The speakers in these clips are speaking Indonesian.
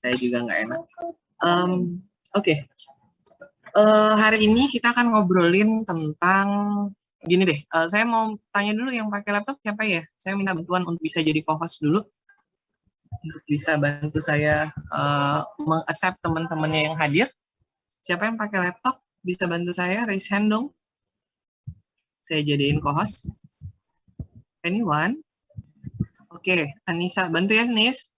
Saya juga nggak enak. Oke. Hari ini kita akan ngobrolin tentang gini deh. Saya mau tanya dulu yang pakai laptop siapa ya? Saya minta bantuan untuk bisa jadi co-host dulu, untuk bisa bantu saya meng-accept teman-temannya yang hadir. Siapa yang pakai laptop bisa bantu saya? Raise hand dong. Saya jadiin co-host. Anyone? Oke, Anissa, bantu ya, Nis.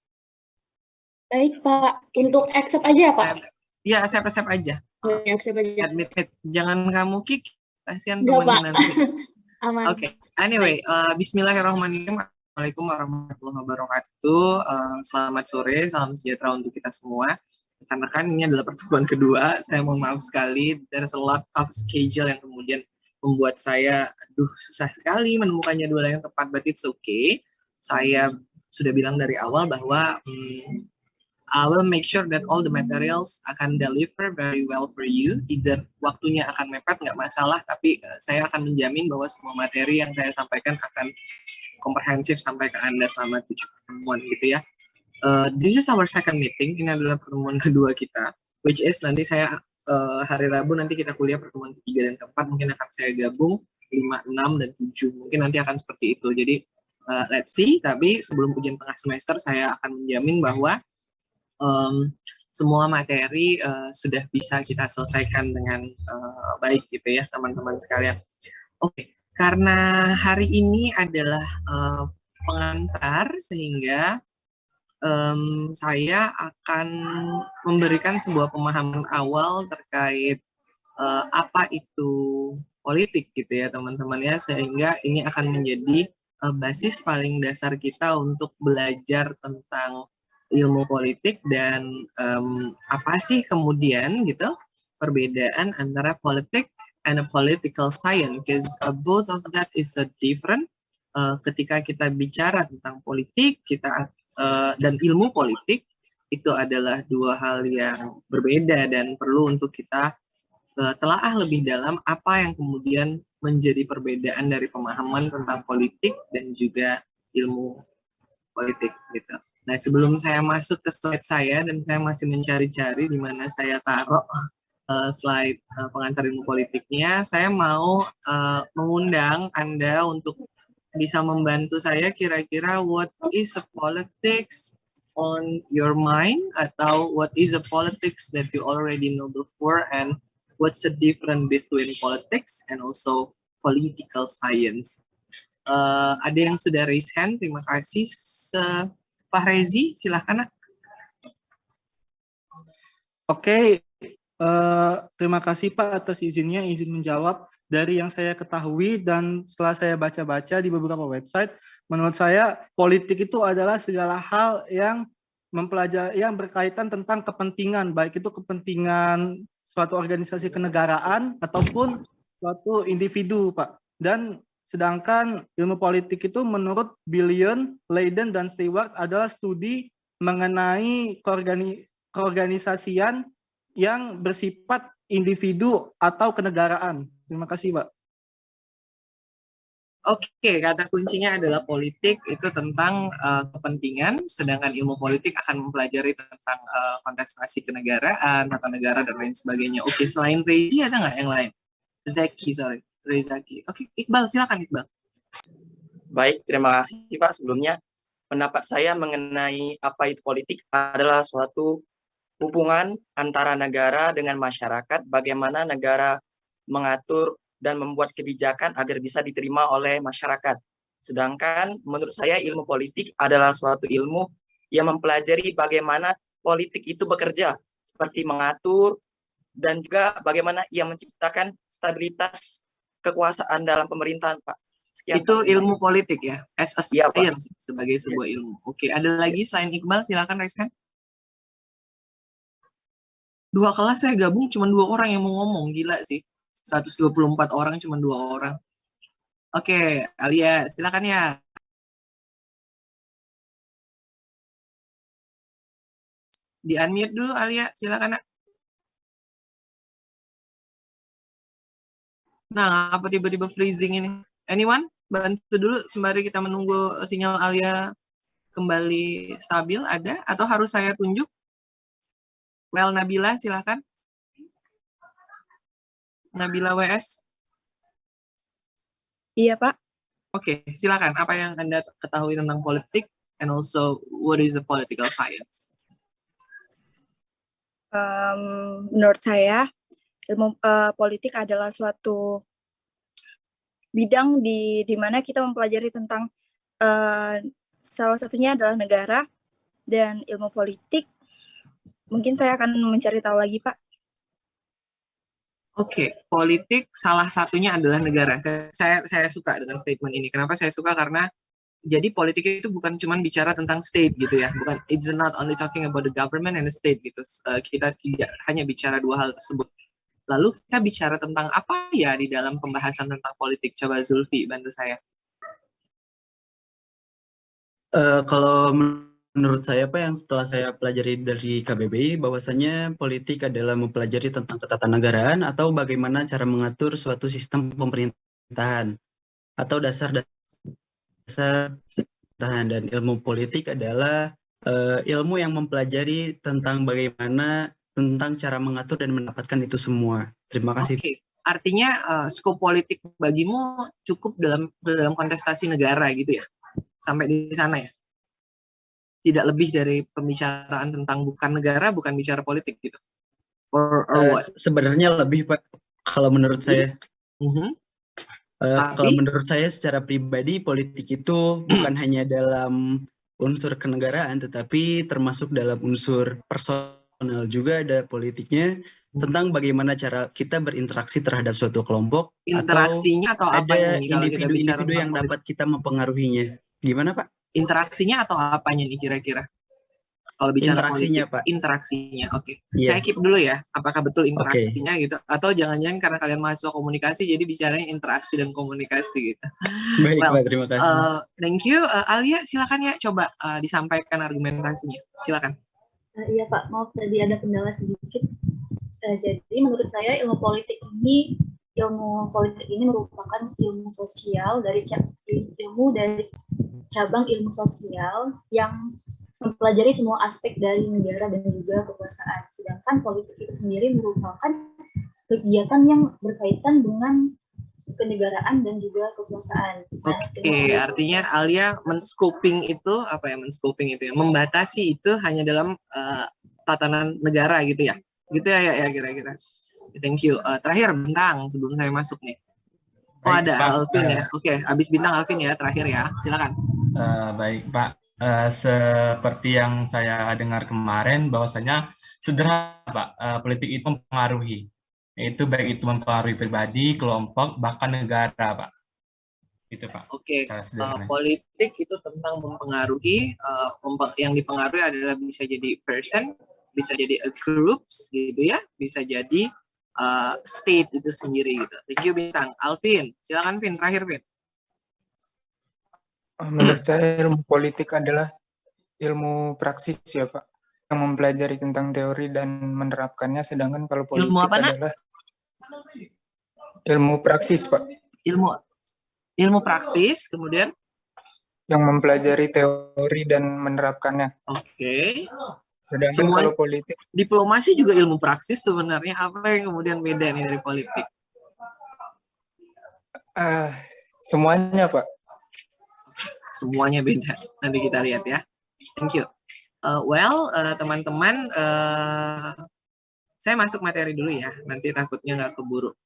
Baik, Pak. Untuk accept aja, Pak? Iya, accept aja. Accept aja. Admit. Jangan kamu kick. Kasihan Enggak, temannya Pak. nanti. Aman. Oke. Anyway, Bismillahirrahmanirrahim. Assalamualaikum warahmatullahi wabarakatuh. Selamat sore, salam sejahtera untuk kita semua. Karena kan ini adalah pertemuan kedua, saya mohon maaf sekali. There's a lot of schedule yang kemudian membuat saya, susah sekali menemukan jadwal yang tepat, but it's okay. Saya sudah bilang dari awal bahwa I will make sure that all the materials akan deliver very well for you. Either waktunya akan mepet, nggak masalah, tapi saya akan menjamin bahwa semua materi yang saya sampaikan akan komprehensif sampai ke Anda selama 7 pertemuan gitu ya. This is our second meeting, ini adalah pertemuan kedua kita, which is nanti saya hari Rabu nanti kita kuliah pertemuan ketiga dan keempat, mungkin akan saya gabung 5, 6, dan 7, mungkin nanti akan seperti itu. Jadi let's see, tapi sebelum ujian tengah semester saya akan menjamin bahwa semua materi sudah bisa kita selesaikan dengan baik gitu ya teman-teman sekalian. Oke, karena hari ini adalah pengantar sehingga saya akan memberikan sebuah pemahaman awal terkait apa itu politik gitu ya teman-teman ya, sehingga ini akan menjadi basis paling dasar kita untuk belajar tentang ilmu politik dan apa sih kemudian gitu perbedaan antara politik and a political science, because both of that is a different. Ketika kita bicara tentang politik kita dan ilmu politik, itu adalah dua hal yang berbeda dan perlu untuk kita telaah lebih dalam apa yang kemudian menjadi perbedaan dari pemahaman tentang politik dan juga ilmu politik gitu. Nah, sebelum saya masuk ke slide saya, dan saya masih mencari-cari di mana saya taruh slide pengantar ilmu politiknya, saya mau mengundang Anda untuk bisa membantu saya kira-kira what is a politics on your mind, atau what is a politics that you already know before, and what's the difference between politics and also political science. Ada yang sudah raise hand, terima kasih. Pak Rezi, silahkan. Oke, terima kasih Pak atas izinnya, izin menjawab. Dari yang saya ketahui dan setelah saya baca-baca di beberapa website, menurut saya politik itu adalah segala hal yang yang berkaitan tentang kepentingan, baik itu kepentingan suatu organisasi kenegaraan ataupun suatu individu, Pak. Dan sedangkan ilmu politik itu menurut Billion, Leiden, dan Stewart adalah studi mengenai keorganisasian yang bersifat individu atau kenegaraan. Terima kasih, Pak. Oke, kata kuncinya adalah politik itu tentang kepentingan, sedangkan ilmu politik akan mempelajari tentang kontestasi kenegaraan, tata negara, dan lain sebagainya. Oke, selain Rezi ada nggak yang lain? Rezaki. Oke, Iqbal, silakan Iqbal. Baik, terima kasih Pak. Sebelumnya, pendapat saya mengenai apa itu politik adalah suatu hubungan antara negara dengan masyarakat, bagaimana negara mengatur dan membuat kebijakan agar bisa diterima oleh masyarakat. Sedangkan menurut saya ilmu politik adalah suatu ilmu yang mempelajari bagaimana politik itu bekerja, seperti mengatur dan juga bagaimana ia menciptakan stabilitas kekuasaan dalam pemerintahan, Pak. Sekian, itu Pak. Ilmu politik ya, as a science, ya, sebagai sebuah ilmu. Oke, ada lagi selain Iqbal, silakan raise hand. 2 kelas saya gabung cuma 2 orang yang mau ngomong, gila sih. 124 orang cuma 2 orang. Oke, Alia, silakan ya. Di unmute dulu Alia, silakan. Nah, apa tiba-tiba freezing ini? Anyone? Bantu dulu sembari kita menunggu sinyal Alia kembali stabil, ada? Atau harus saya tunjuk? Well, Nabila, silakan. Nabila WS. Iya, Pak. Oke, silakan. Apa yang Anda ketahui tentang politik, and also what is the political science? Menurut saya, ilmu politik adalah suatu bidang di mana kita mempelajari tentang salah satunya adalah negara dan ilmu politik. Mungkin saya akan mencari tahu lagi, Pak. Oke, politik salah satunya adalah negara. Saya suka dengan statement ini. Kenapa saya suka? Karena jadi politik itu bukan cuma bicara tentang state gitu ya. Bukan, it's not only talking about the government and the state gitu. Kita tidak hanya bicara dua hal tersebut. Lalu kita bicara tentang apa ya di dalam pembahasan tentang politik? Coba Zulfi bantu saya. Kalau menurut saya Pak, yang setelah saya pelajari dari KBBI, bahwasanya politik adalah mempelajari tentang ketatanegaraan atau bagaimana cara mengatur suatu sistem pemerintahan atau dasar-dasar pemerintahan, dan ilmu politik adalah ilmu yang mempelajari tentang bagaimana tentang cara mengatur dan mendapatkan itu semua. Terima kasih. Oke, artinya skop politik bagimu cukup dalam kontestasi negara gitu ya? Sampai di sana ya? Tidak lebih dari pembicaraan tentang bukan negara, bukan bicara politik gitu? Or what? Sebenarnya lebih Pak, kalau menurut saya. Kalau menurut saya secara pribadi, politik itu bukan hanya dalam unsur kenegaraan, tetapi termasuk dalam unsur personal juga ada politiknya, tentang bagaimana cara kita berinteraksi terhadap suatu kelompok. Interaksinya atau apanya nih kalau kita bicara individu yang dapat kita mempengaruhinya. Gimana Pak? Interaksinya atau apanya nih kira-kira? Kalau bicara Interaksinya, politik, Pak. Interaksinya, oke. Iya. Saya keep dulu ya, apakah betul interaksinya gitu, atau jangan-jangan karena kalian mahasiswa komunikasi, jadi bicaranya interaksi dan komunikasi gitu. Baik Pak, terima kasih. Thank you. Alia, silakan ya, coba disampaikan argumentasinya. Silakan. Iya Pak, maaf tadi ada kendala sedikit. Jadi menurut saya ilmu politik ini merupakan ilmu sosial dari cabang ilmu sosial yang mempelajari semua aspek dari negara dan juga kekuasaan. Sedangkan politik itu sendiri merupakan kegiatan yang berkaitan dengan kenegaraan dan juga kekuasaan. Oke, artinya Alia men-scoping itu apa ya? Men-scoping itu ya, membatasi itu hanya dalam tatanan negara gitu ya. Gitu ya kira-kira. Thank you. Terakhir Bintang sebelum saya masuk nih. Oh, Baik, ada Pak. Alvin ya. Oke, habis Bintang Alvin ya terakhir ya. Silakan. Baik Pak, seperti yang saya dengar kemarin bahwasanya sederhana Pak, politik itu mempengaruhi, yaitu baik itu mempengaruhi pribadi, kelompok, bahkan negara Pak. Itu Pak. Oke, politik itu tentang mempengaruhi, yang dipengaruhi adalah bisa jadi person, bisa jadi a groups gitu ya, bisa jadi state itu sendiri gitu. Thank you Bintang. Alvin, silakan Vin, terakhir Vin. Menurut saya ilmu politik adalah ilmu praksis ya Pak, yang mempelajari tentang teori dan menerapkannya, sedangkan kalau politik ilmu apa, adalah ilmu praksis Pak. Ilmu praksis, kemudian yang mempelajari teori dan menerapkannya. Oke. Sedangkan kalau politik, diplomasi juga ilmu praksis sebenarnya. Apa yang kemudian beda nih dari politik? Semuanya Pak. Semuanya beda. Nanti kita lihat ya. Thank you. Teman-teman, saya masuk materi dulu ya. Nanti takutnya nggak keburu.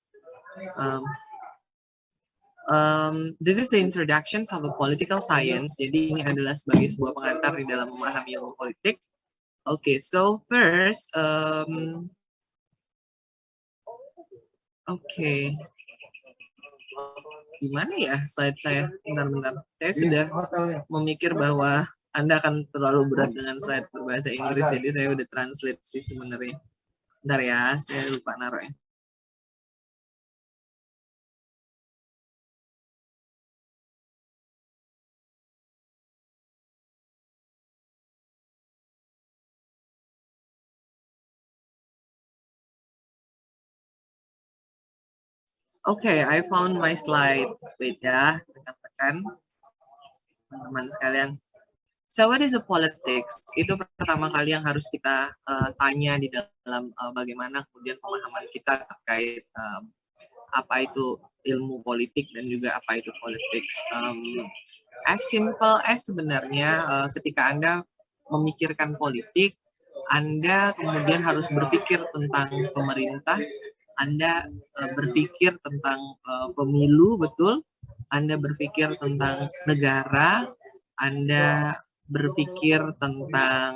This is the introduction of a political science. Jadi ini adalah sebagai sebuah pengantar di dalam memahami ilmu politik. Okay, so first, okay. Gimana ya slide saya? Bentar. Saya sudah memikir bahwa Anda akan terlalu berat dengan slide berbahasa Inggris, jadi saya udah translate sih sebenarnya. Bentar ya, saya lupa naruh ya. Okay, I found my slide. Wait ya, tekan-tekan. Teman-teman sekalian. So what is a politics? Itu pertama kali yang harus kita tanya di dalam bagaimana kemudian pemahaman kita terkait apa itu ilmu politik dan juga apa itu politics. As simple as sebenarnya ketika Anda memikirkan politik, Anda kemudian harus berpikir tentang pemerintah, Anda berpikir tentang pemilu, betul? Anda berpikir tentang negara, Anda berpikir tentang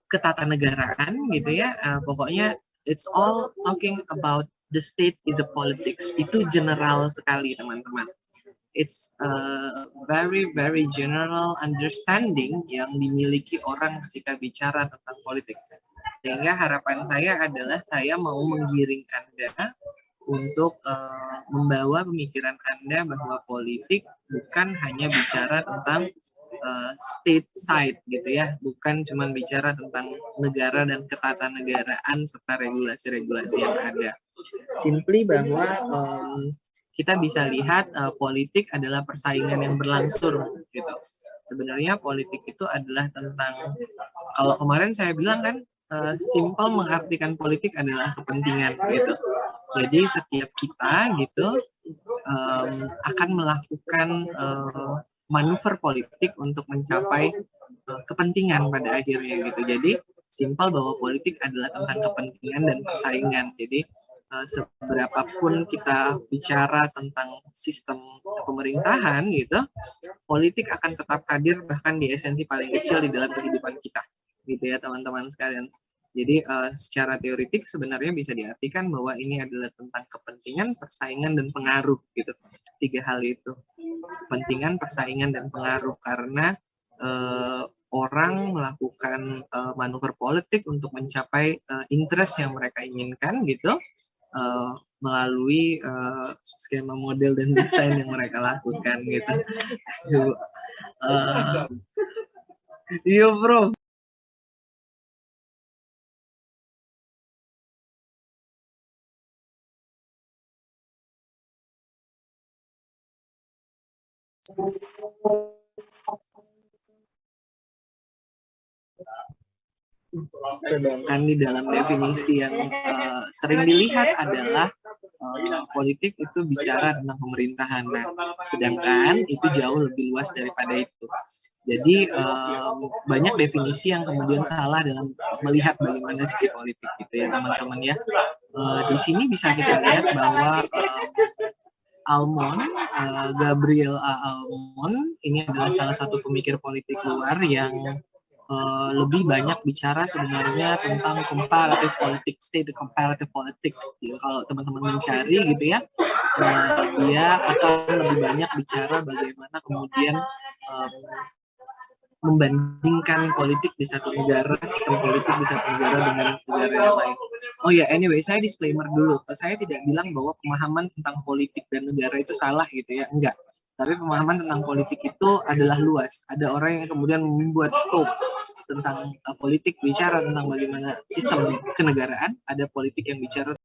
ketatanegaraan gitu ya. Pokoknya it's all talking about the state is a politics. Itu general sekali teman-teman. It's a very very general understanding yang dimiliki orang ketika bicara tentang politik. Sehingga harapan saya adalah saya mau menggiring Anda untuk membawa pemikiran Anda bahwa politik bukan hanya bicara tentang state side gitu ya, bukan cuma bicara tentang negara dan ketatanegaraan serta regulasi-regulasi yang ada. Simply bahwa kita bisa lihat politik adalah persaingan yang berlangsung gitu. Sebenarnya politik itu adalah tentang, kalau kemarin saya bilang kan, simple mengartikan politik adalah kepentingan gitu. Jadi setiap kita gitu akan melakukan manuver politik untuk mencapai kepentingan pada akhirnya gitu. Jadi simpel bahwa politik adalah tentang kepentingan dan persaingan. Jadi seberapapun kita bicara tentang sistem pemerintahan gitu, politik akan tetap hadir bahkan di esensi paling kecil di dalam kehidupan kita gitu ya teman-teman sekalian. Jadi secara teoritik sebenarnya bisa diartikan bahwa ini adalah tentang kepentingan, persaingan, dan pengaruh gitu. 3 hal itu. Kepentingan, persaingan, dan pengaruh. Karena orang melakukan manuver politik untuk mencapai interest yang mereka inginkan gitu. Melalui skema model dan desain yang mereka lakukan gitu. Iya bro. Sedangkan di dalam definisi yang sering dilihat adalah politik itu bicara tentang pemerintahan. Nah, sedangkan itu jauh lebih luas daripada itu. Jadi banyak definisi yang kemudian salah dalam melihat bagaimana sisi politik gitu ya teman-teman ya. Di sini bisa kita lihat bahwa Almond, Gabriel A. Almond, ini adalah salah satu pemikir politik luar yang lebih banyak bicara sebenarnya tentang comparative politics, state comparative politics. Ya, kalau teman-teman mencari gitu ya, dia akan lebih banyak bicara bagaimana kemudian membandingkan politik di satu negara, sistem politik di satu negara dengan negara yang lain. Oh ya, anyway, saya disclaimer dulu. Saya tidak bilang bahwa pemahaman tentang politik dan negara itu salah gitu ya, enggak. Tapi pemahaman tentang politik itu adalah luas. Ada orang yang kemudian membuat scope tentang politik, bicara tentang bagaimana sistem kenegaraan. Ada politik yang bicara